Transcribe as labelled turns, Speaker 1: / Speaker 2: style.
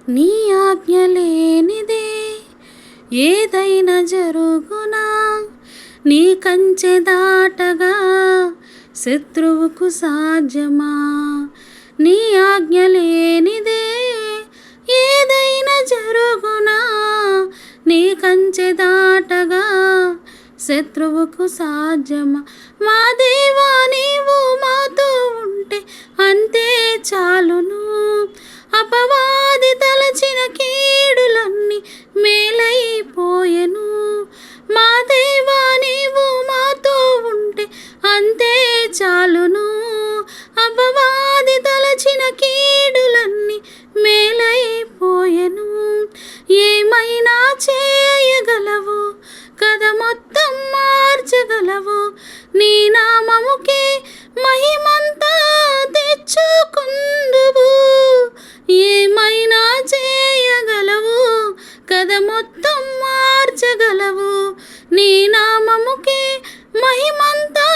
Speaker 1: నీ ఆజ్ఞ లేనిదే ఏదైనా జరుగునా, నీ కంచె దాటగా శత్రువుకు సాధ్యమా? నీ ఆజ్ఞ లేనిదే ఏదైనా జరుగునా, నీ కంచె దాటగా శత్రువుకు సాధ్యమా? మా దేవా నీవు మాతో ఉంటే అంతే చాలును, అపవాది తలచిన కీడులన్నీ మేలైపోయెను. మా దేవా నీవు మాతో ఉంటే అంతే చాలును, అపవాది తలచిన కీడులన్నీ మేలైపోయెను. ఏమైనా చేయగలవు కదా, మొత్తం మార్చగలవు. నీ నామముకే మహిమంతా తెచ్చుకుందువు. ఏమైనా చేయగలవు కదా, మొత్తం మార్చగలవు. నీ నామముకే మహిమంతా